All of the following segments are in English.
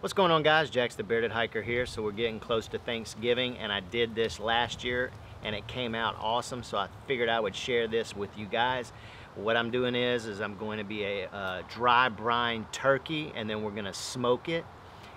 What's going on, guys? Jaxx the Bearded Hiker here. So we're getting close to Thanksgiving, and I did this last year and it came out awesome, so I figured I would share this with you guys. What I'm doing is I'm going to be a dry brine turkey, and then we're going to smoke it,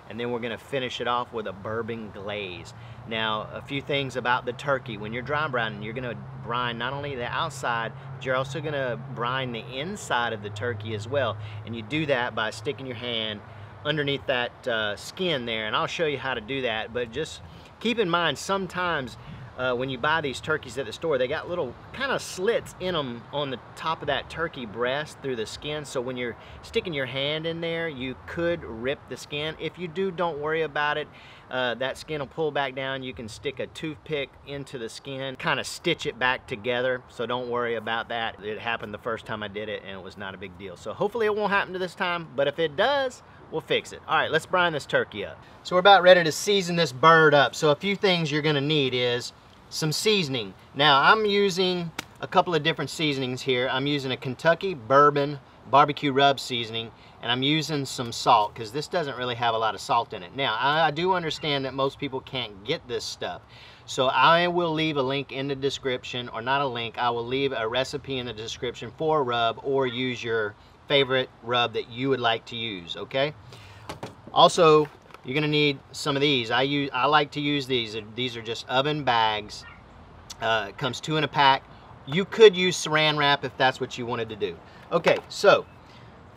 and then we're going to finish it off with a bourbon glaze. Now, a few things about the turkey. When you're dry brining, you're going to brine not only the outside, but you're also going to brine the inside of the turkey as well. And you do that by sticking your hand underneath that skin there, and I'll show you how to do that. But just keep in mind, sometimes when you buy these turkeys at the store, they got little kind of slits in them on the top of that turkey breast through the skin. So when you're sticking your hand in there, you could rip the skin. If you do, don't worry about it. That skin will pull back down. You can stick a toothpick into the skin, kind of stitch it back together, so don't worry about that. It happened the first time I did it and it was not a big deal. So hopefully it won't happen to this time, but if it does, we'll fix it. All right, let's brine this turkey up. So we're about ready to season this bird up. So a few things you're gonna need is some seasoning. Now, I'm using a couple of different seasonings here. I'm using a Kentucky Bourbon Barbecue Rub seasoning, and I'm using some salt because this doesn't really have a lot of salt in it. Now, I do understand that most people can't get this stuff, so I will leave a link in the description, or not a link, I will leave a recipe in the description for a rub, or use your favorite rub that you would like to use, okay? Also, you're gonna need some of these. I like to use these. These are just oven bags. It comes 2 in a pack. You could use saran wrap if that's what you wanted to do. Okay, so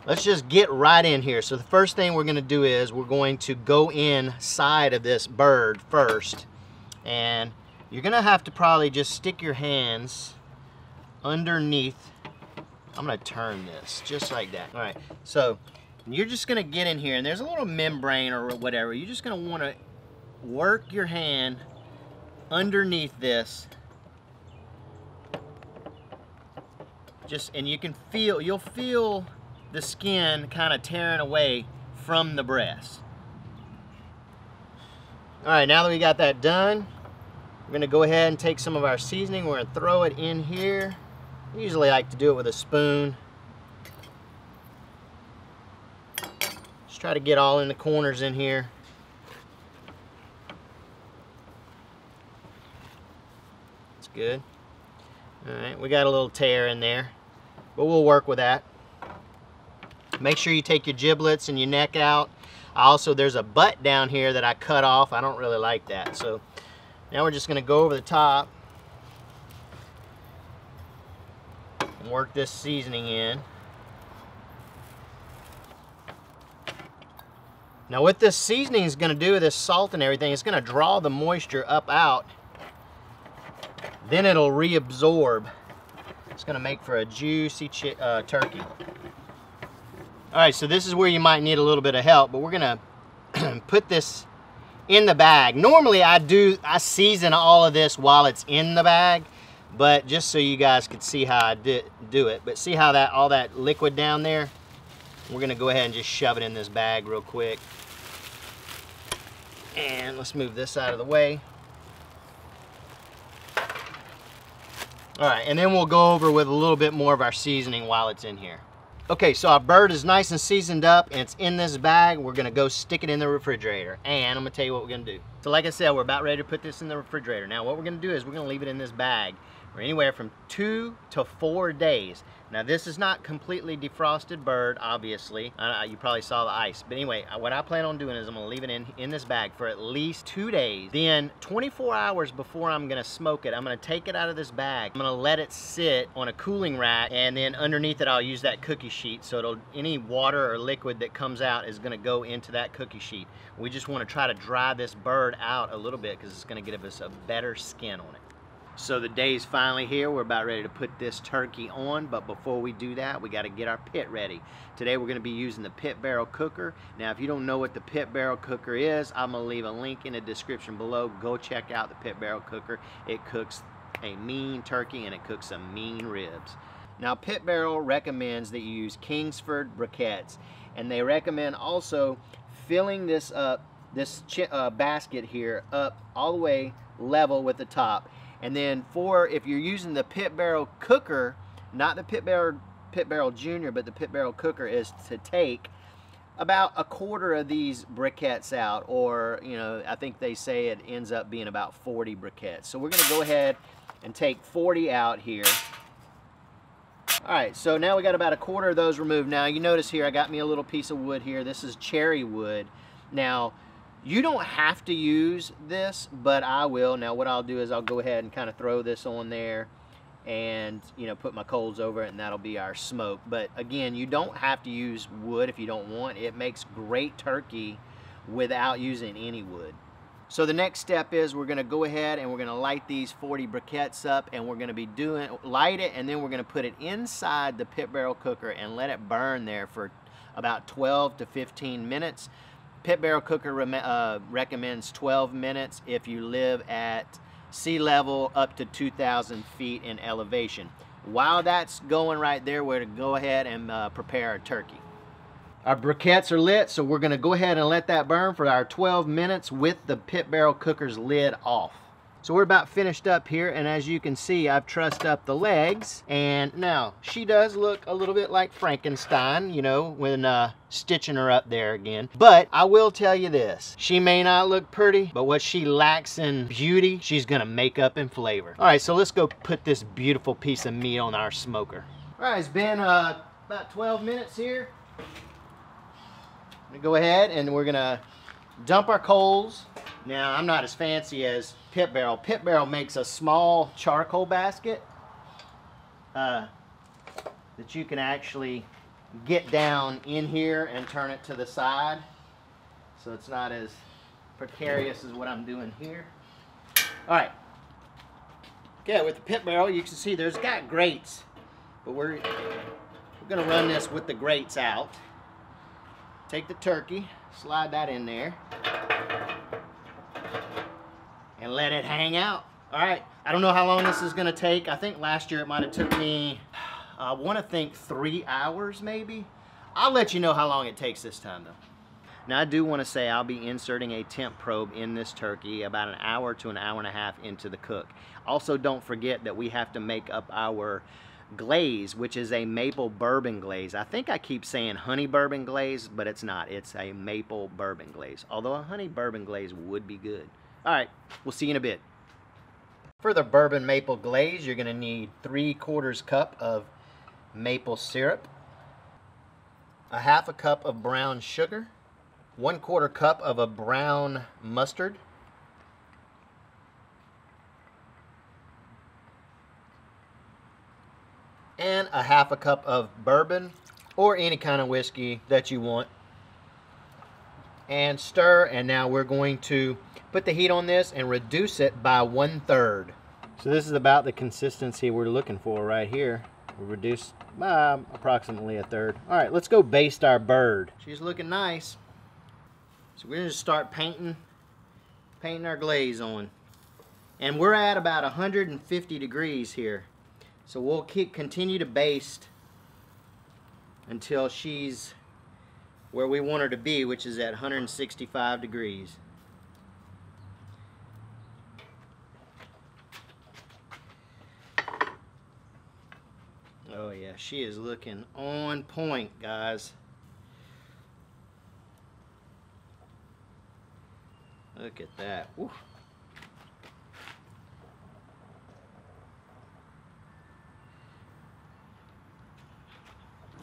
let's just get right in here. So the first thing we're gonna do is we're going to go inside of this bird first, and you're gonna have to probably just stick your hands underneath. I'm gonna turn this just like that. All right, so you're just gonna get in here, and there's a little membrane or whatever. You're just gonna wanna work your hand underneath this. And you can feel, you'll feel the skin kind of tearing away from the breast. All right, now that we got that done, we're gonna go ahead and take some of our seasoning. We're gonna throw it in here. I usually like to do it with a spoon. Just try to get all in the corners in here. That's good. All right, we got a little tear in there, but we'll work with that. Make sure you take your giblets and your neck out. Also, there's a butt down here that I cut off. I don't really like that. So now we're just gonna go over the top and work this seasoning in. Now what this seasoning is gonna do, this salt and everything, it's gonna draw the moisture up out. Then it'll reabsorb. It's gonna make for a juicy turkey. All right, so this is where you might need a little bit of help, but we're gonna put this in the bag. Normally I season all of this while it's in the bag, but just so you guys could see how I do it. But see how all that liquid down there? We're gonna go ahead and just shove it in this bag real quick. And let's move this out of the way. All right, and then we'll go over with a little bit more of our seasoning while it's in here. Okay, so our bird is nice and seasoned up, and it's in this bag. We're gonna go stick it in the refrigerator, and I'm gonna tell you what we're gonna do. So like I said, we're about ready to put this in the refrigerator. Now what we're gonna do is we're gonna leave it in this bag for anywhere from 2 to 4 days. Now this is not completely defrosted bird, obviously. You probably saw the ice. But anyway, what I plan on doing is I'm gonna leave it in this bag for at least 2 days. Then 24 hours before I'm gonna smoke it, I'm gonna take it out of this bag. I'm gonna let it sit on a cooling rack, and then underneath it I'll use that cookie sheet, so any water or liquid that comes out is gonna go into that cookie sheet. We just wanna try to dry this bird out a little bit because it's gonna give us a better skin on it. So the day's finally here. We're about ready to put this turkey on, but before we do that, we got to get our pit ready. Today we're going to be using the pit barrel cooker. Now if you don't know what the pit barrel cooker is, I'm going to leave a link in the description below. Go check out the pit barrel cooker. It cooks a mean turkey and it cooks some mean ribs. Now Pit Barrel recommends that you use Kingsford briquettes, and they recommend also filling this up, this basket here up all the way level with the top. And then if you're using the pit barrel cooker, not the pit barrel junior, but the pit barrel cooker, is to take about a quarter of these briquettes out, or you know, I think they say it ends up being about 40 briquettes. So we're gonna go ahead and take 40 out here. All right, so now we got about a quarter of those removed. Now you notice here I got me a little piece of wood here. This is cherry wood. Now you don't have to use this, but I will. Now what I'll do is I'll go ahead and kind of throw this on there and, you know, put my coals over it, and that'll be our smoke. But again, you don't have to use wood if you don't want. It makes great turkey without using any wood. So the next step is we're gonna go ahead and we're gonna light these 40 briquettes up, and we're gonna be light it, and then we're gonna put it inside the pit barrel cooker and let it burn there for about 12 to 15 minutes. Pit barrel cooker recommends 12 minutes if you live at sea level up to 2,000 feet in elevation. While that's going right there, we're gonna go ahead and prepare our turkey. Our briquettes are lit, so we're gonna go ahead and let that burn for our 12 minutes with the pit barrel cooker's lid off. So we're about finished up here, and as you can see, I've trussed up the legs, and now she does look a little bit like Frankenstein, you know, when stitching her up there again. But I will tell you this, she may not look pretty, but what she lacks in beauty, she's gonna make up in flavor. All right, so let's go put this beautiful piece of meat on our smoker. All right, it's been about 12 minutes here. I'm gonna go ahead and we're gonna dump our coals. Now, I'm not as fancy as Pit Barrel. Pit Barrel makes a small charcoal basket that you can actually get down in here and turn it to the side. So it's not as precarious as what I'm doing here. All right. Okay, with the Pit Barrel, you can see there's got grates, but we're gonna run this with the grates out. Take the turkey, slide that in there, and let it hang out. All right, I don't know how long this is gonna take. I think last year it might have took me, I wanna think 3 hours maybe. I'll let you know how long it takes this time though. Now I do wanna say I'll be inserting a temp probe in this turkey about an hour to an hour and a half into the cook. Also, don't forget that we have to make up our glaze, which is a maple bourbon glaze. I think I keep saying honey bourbon glaze, but it's not. It's a maple bourbon glaze, although a honey bourbon glaze would be good. All right, we'll see you in a bit. For the bourbon maple glaze, you're gonna need 3/4 cup of maple syrup, a 1/2 cup of brown sugar, 1/4 cup of a brown mustard, and a 1/2 cup of bourbon or any kind of whiskey that you want. And stir, and now we're going to put the heat on this and reduce it by 1/3. So this is about the consistency we're looking for right here. We'll reduce by approximately 1/3. All right, let's go baste our bird. She's looking nice. So we're gonna start painting our glaze on. And we're at about 150 degrees here. So we'll continue to baste until she's where we want her to be, which is at 165 degrees. Oh yeah, she is looking on point, guys. Look at that. Woo.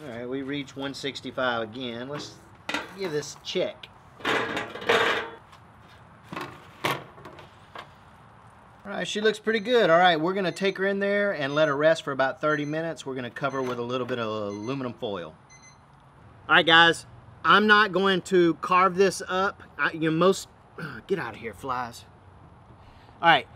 All right, we reached 165 again. Let's give this a check. All right, she looks pretty good. All right, we're gonna take her in there and let her rest for about 30 minutes. We're gonna cover her with a little bit of aluminum foil. All right, guys, I'm not going to carve this up. Get out of here, flies. All right.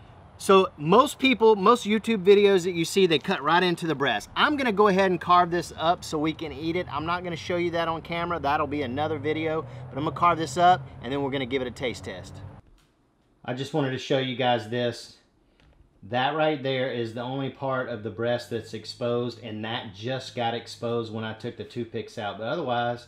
So most YouTube videos that you see, they cut right into the breast. I'm gonna go ahead and carve this up so we can eat it. I'm not gonna show you that on camera. That'll be another video, but I'm gonna carve this up and then we're gonna give it a taste test. I just wanted to show you guys this. That right there is the only part of the breast that's exposed, and that just got exposed when I took the toothpicks out. But otherwise,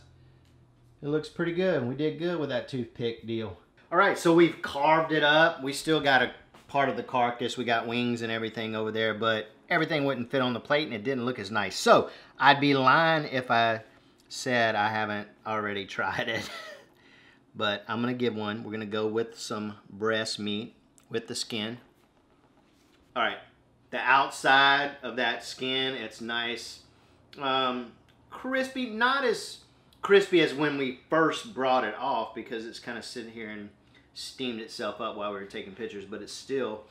it looks pretty good. We did good with that toothpick deal. All right, so we've carved it up. We still got a part of the carcass. We got wings and everything over there, but everything wouldn't fit on the plate and it didn't look as nice. So I'd be lying if I said I haven't already tried it. But I'm gonna give one. We're gonna go with some breast meat with the skin. All right, the outside of that skin, it's nice, crispy, not as crispy as when we first brought it off because it's kind of sitting here and steamed itself up while we were taking pictures, but it's still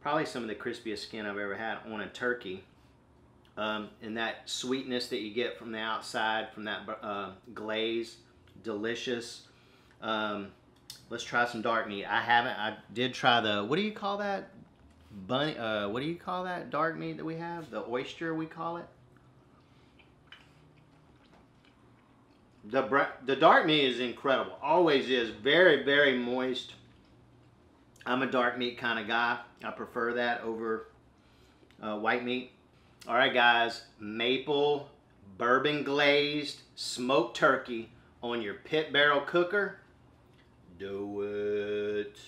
probably some of the crispiest skin I've ever had on a turkey. And that sweetness that you get from the outside, from that glaze, delicious. Let's try some dark meat. I did try the, what do you call that? What do you call that dark meat that we have? The oyster, we call it. The dark meat is incredible. Always is. Very, very moist. I'm a dark meat kind of guy. I prefer that over white meat. All right, guys. Maple bourbon glazed smoked turkey on your pit barrel cooker. Do it.